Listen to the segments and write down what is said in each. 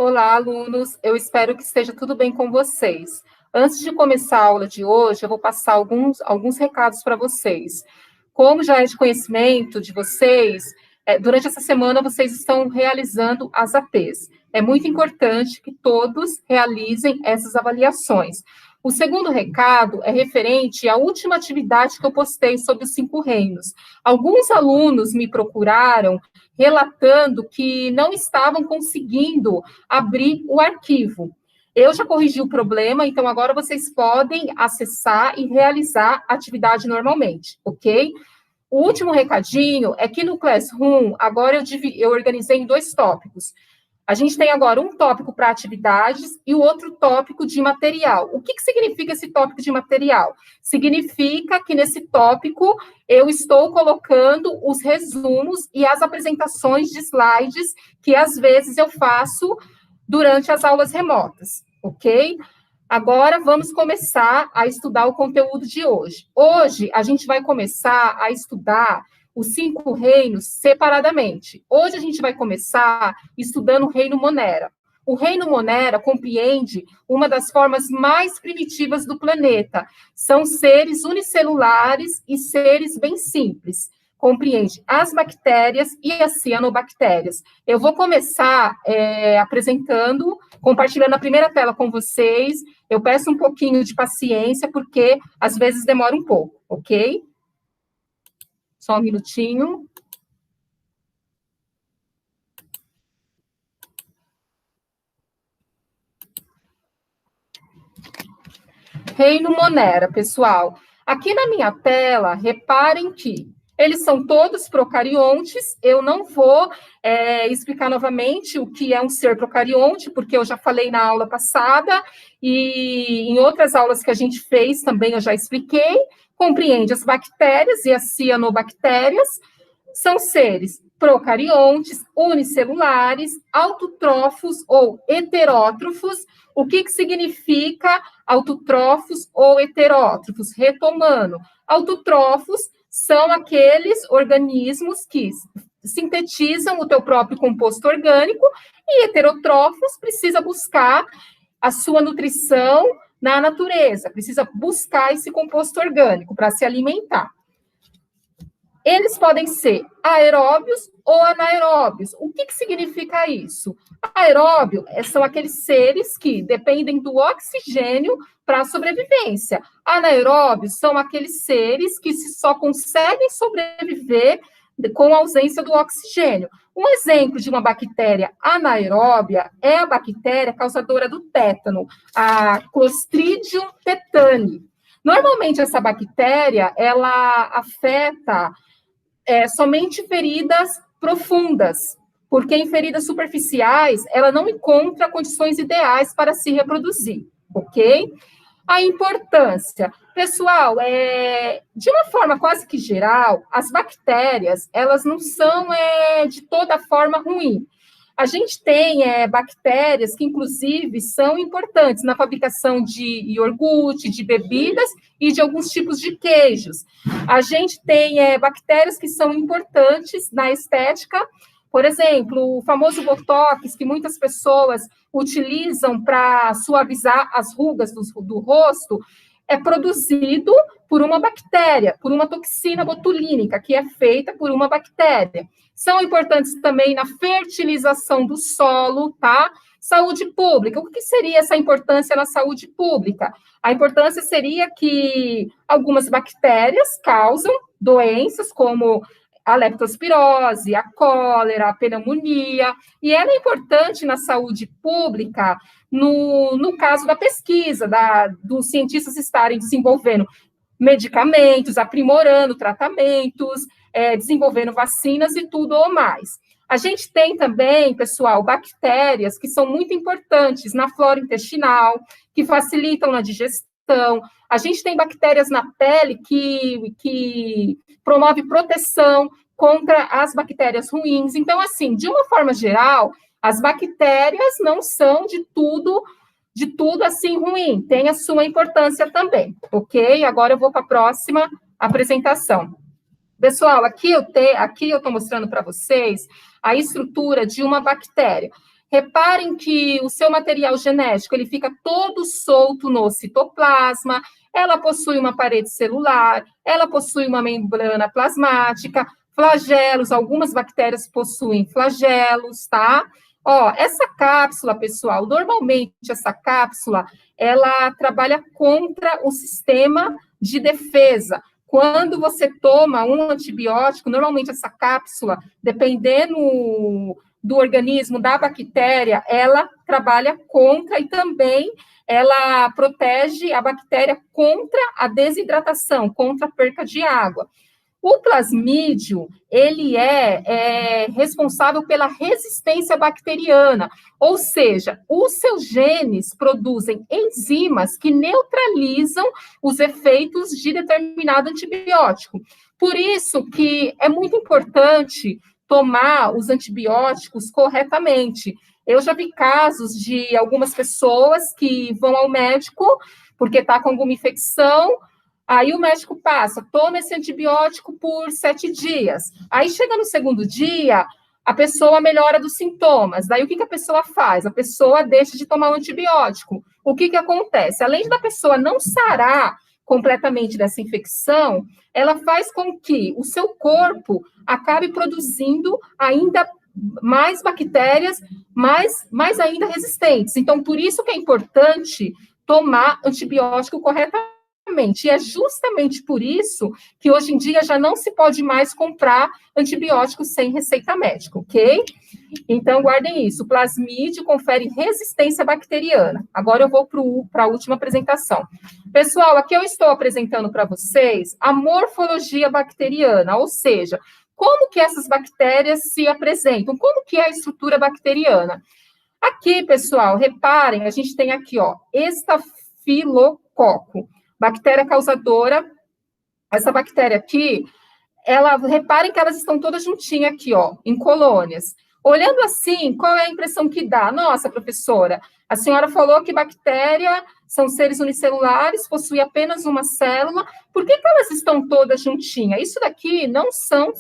Olá, alunos. Eu espero que esteja tudo bem com vocês. Antes de começar a aula de hoje, eu vou passar alguns recados para vocês. Como já é de conhecimento de vocês, durante essa semana vocês estão realizando as APs. É muito importante que todos realizem essas avaliações. O segundo recado é referente à última atividade que eu postei sobre os 5 reinos. Alguns alunos me procuraram relatando que não estavam conseguindo abrir o arquivo. Eu já corrigi o problema, então agora vocês podem acessar e realizar a atividade normalmente, ok? O último recadinho é que no Classroom, agora eu organizei em 2 tópicos. A gente tem agora um tópico para atividades e o outro tópico de material. O que significa esse tópico de material? Significa que nesse tópico eu estou colocando os resumos e as apresentações de slides que às vezes eu faço durante as aulas remotas, ok? Agora vamos começar a estudar o conteúdo de hoje. Hoje a gente vai começar a estudar os 5 reinos separadamente. Hoje a gente vai começar estudando o reino Monera. O reino Monera compreende uma das formas mais primitivas do planeta. São seres unicelulares e seres bem simples. Compreende as bactérias e as cianobactérias. Eu vou começar apresentando, compartilhando a primeira tela com vocês. Eu peço um pouquinho de paciência, porque às vezes demora um pouco, ok? Só um minutinho. Reino Monera, pessoal. Aqui na minha tela, reparem que eles são todos procariontes. Eu não vou explicar novamente o que é um ser procarionte, porque eu já falei na aula passada, e em outras aulas que a gente fez também eu já expliquei. Compreende as bactérias e as cianobactérias. São seres procariontes, unicelulares, autotrófos ou heterótrofos. O que significa autotrófos ou heterótrofos? Retomando, autotrófos são aqueles organismos que sintetizam o teu próprio composto orgânico, e heterotrófos precisa buscar a sua nutrição na natureza, precisa buscar esse composto orgânico para se alimentar. Eles podem ser aeróbios ou anaeróbios. O que significa isso? Aeróbio são aqueles seres que dependem do oxigênio para a sobrevivência. Anaeróbios são aqueles seres que só conseguem sobreviver com a ausência do oxigênio. Um exemplo de uma bactéria anaeróbia é a bactéria causadora do tétano, a Clostridium tetani. Normalmente, essa bactéria, ela afeta somente feridas profundas, porque em feridas superficiais, ela não encontra condições ideais para se reproduzir, ok? A importância. Pessoal, de uma forma quase que geral, as bactérias, elas não são de toda forma ruim. A gente tem bactérias que, inclusive, são importantes na fabricação de iogurte, de bebidas e de alguns tipos de queijos. A gente tem bactérias que são importantes na estética. Por exemplo, o famoso Botox, que muitas pessoas utilizam para suavizar as rugas do rosto, é produzido por uma bactéria, por uma toxina botulínica, que é feita por uma bactéria. São importantes também na fertilização do solo, tá? Saúde pública. O que seria essa importância na saúde pública? A importância seria que algumas bactérias causam doenças como a leptospirose, a cólera, a pneumonia, e ela é importante na saúde pública no caso da pesquisa, dos cientistas estarem desenvolvendo medicamentos, aprimorando tratamentos, desenvolvendo vacinas e tudo ou mais. A gente tem também, pessoal, bactérias que são muito importantes na flora intestinal, que facilitam na digestão. A gente tem bactérias na pele que promove proteção contra as bactérias ruins. Então, assim, de uma forma geral, as bactérias não são de tudo assim ruim, tem a sua importância também, ok? Agora eu vou para a próxima apresentação. Pessoal, aqui eu estou mostrando para vocês a estrutura de uma bactéria. Reparem que o seu material genético, ele fica todo solto no citoplasma, ela possui uma parede celular, ela possui uma membrana plasmática, flagelos, algumas bactérias possuem flagelos, tá? Ó, essa cápsula, pessoal, normalmente essa cápsula, ela trabalha contra o sistema de defesa. Quando você toma um antibiótico, normalmente essa cápsula, dependendo do organismo, da bactéria, ela trabalha contra e também ela protege a bactéria contra a desidratação, contra a perca de água. O plasmídio, ele é responsável pela resistência bacteriana, ou seja, os seus genes produzem enzimas que neutralizam os efeitos de determinado antibiótico. Por isso que é muito importante tomar os antibióticos corretamente. Eu já vi casos de algumas pessoas que vão ao médico porque está com alguma infecção. Aí o médico passa, toma esse antibiótico por 7 dias. Aí chega no segundo dia, a pessoa melhora dos sintomas. Daí o que a pessoa faz? A pessoa deixa de tomar o antibiótico. O que acontece? Além da pessoa não sarar completamente dessa infecção, ela faz com que o seu corpo acabe produzindo ainda mais bactérias, mais ainda resistentes. Então, por isso que é importante tomar antibiótico corretamente. E é justamente por isso que hoje em dia já não se pode mais comprar antibióticos sem receita médica, ok? Então, guardem isso. O plasmídio confere resistência bacteriana. Agora eu vou para a última apresentação. Pessoal, aqui eu estou apresentando para vocês a morfologia bacteriana, ou seja, como que essas bactérias se apresentam, como que é a estrutura bacteriana. Aqui, pessoal, reparem, a gente tem aqui, ó, estafilococo. Bactéria causadora, essa bactéria aqui, reparem que elas estão todas juntinhas aqui, ó, em colônias. Olhando assim, qual é a impressão que dá? Nossa, professora, a senhora falou que bactéria são seres unicelulares, possuem apenas uma célula, por que elas estão todas juntinhas? Isso daqui não são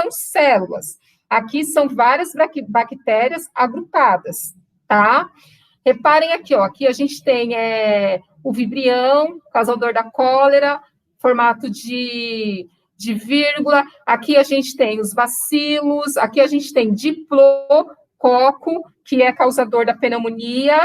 células, aqui são várias bactérias agrupadas, tá? Reparem aqui, ó, aqui a gente tem o vibrião, causador da cólera, formato de vírgula, aqui a gente tem os bacilos, aqui a gente tem diplococo, que é causador da pneumonia.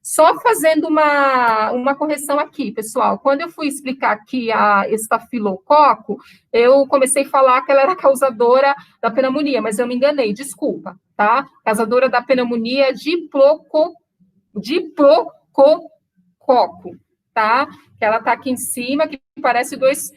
Só fazendo uma correção aqui, pessoal, quando eu fui explicar aqui a estafilococo, eu comecei a falar que ela era causadora da pneumonia, mas eu me enganei, desculpa, tá? Causadora da pneumonia é diplococo, tá? Que ela tá aqui em cima, que parece dois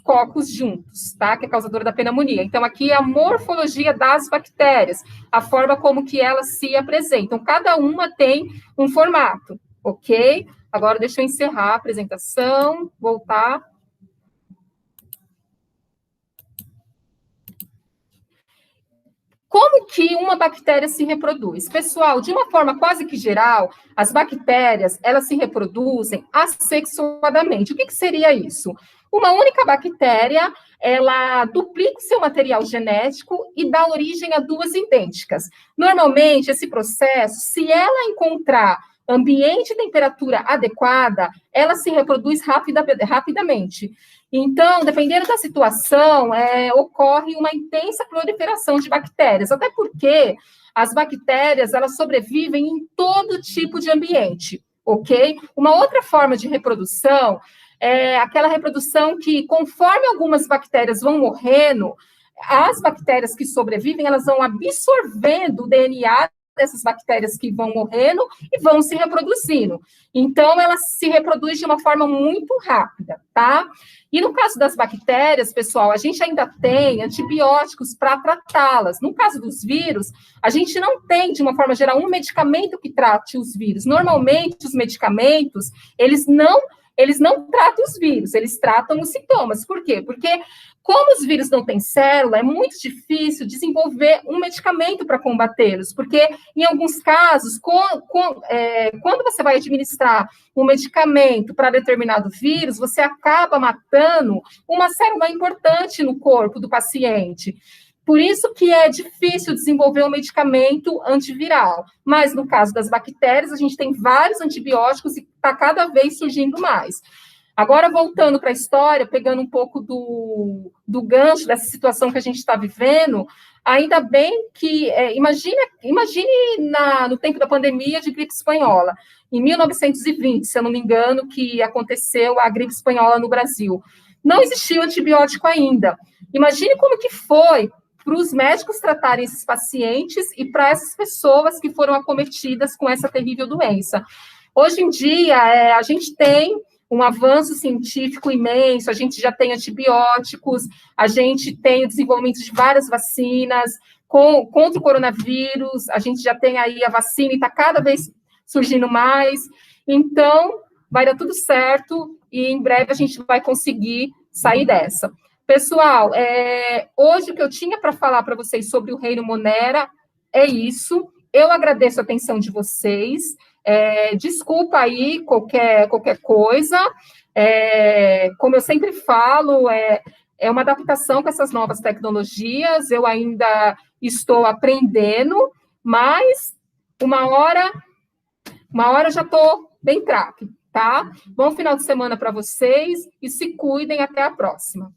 cocos juntos, tá? Que é causadora da pneumonia. Então, aqui é a morfologia das bactérias, a forma como que elas se apresentam. Cada uma tem um formato, ok? Agora, deixa eu encerrar a apresentação, voltar. Como que uma bactéria se reproduz? Pessoal, de uma forma quase que geral, as bactérias, elas se reproduzem assexuadamente. O que seria isso? Uma única bactéria, ela duplica o seu material genético e dá origem a duas idênticas. Normalmente, esse processo, se ela encontrar ambiente e temperatura adequada, ela se reproduz rapidamente. Então, dependendo da situação, ocorre uma intensa proliferação de bactérias, até porque as bactérias, elas sobrevivem em todo tipo de ambiente, ok? Uma outra forma de reprodução é aquela reprodução que, conforme algumas bactérias vão morrendo, as bactérias que sobrevivem, elas vão absorvendo o DNA dessas bactérias que vão morrendo e vão se reproduzindo. Então, ela se reproduz de uma forma muito rápida, tá? E no caso das bactérias, pessoal, a gente ainda tem antibióticos para tratá-las. No caso dos vírus, a gente não tem, de uma forma geral, um medicamento que trate os vírus. Normalmente, os medicamentos, eles não tratam os vírus, eles tratam os sintomas. Por quê? Porque, como os vírus não têm célula, é muito difícil desenvolver um medicamento para combatê-los, porque, em alguns casos, quando você vai administrar um medicamento para determinado vírus, você acaba matando uma célula importante no corpo do paciente. Por isso que é difícil desenvolver um medicamento antiviral. Mas, no caso das bactérias, a gente tem vários antibióticos e está cada vez surgindo mais. Agora, voltando para a história, pegando um pouco do gancho dessa situação que a gente está vivendo, ainda bem que, imagine no tempo da pandemia de gripe espanhola, em 1920, se eu não me engano, que aconteceu a gripe espanhola no Brasil. Não existia antibiótico ainda. Imagine como que foi para os médicos tratarem esses pacientes e para essas pessoas que foram acometidas com essa terrível doença. Hoje em dia, a gente tem um avanço científico imenso, a gente já tem antibióticos, a gente tem o desenvolvimento de várias vacinas contra o coronavírus, a gente já tem aí a vacina e está cada vez surgindo mais, então vai dar tudo certo e em breve a gente vai conseguir sair dessa. Pessoal, hoje o que eu tinha para falar para vocês sobre o Reino Monera é isso. Eu agradeço a atenção de vocês. Desculpa aí qualquer coisa. Como eu sempre falo, é uma adaptação com essas novas tecnologias. Eu ainda estou aprendendo, mas uma hora já estou bem craque, tá? Bom final de semana para vocês e se cuidem. Até a próxima.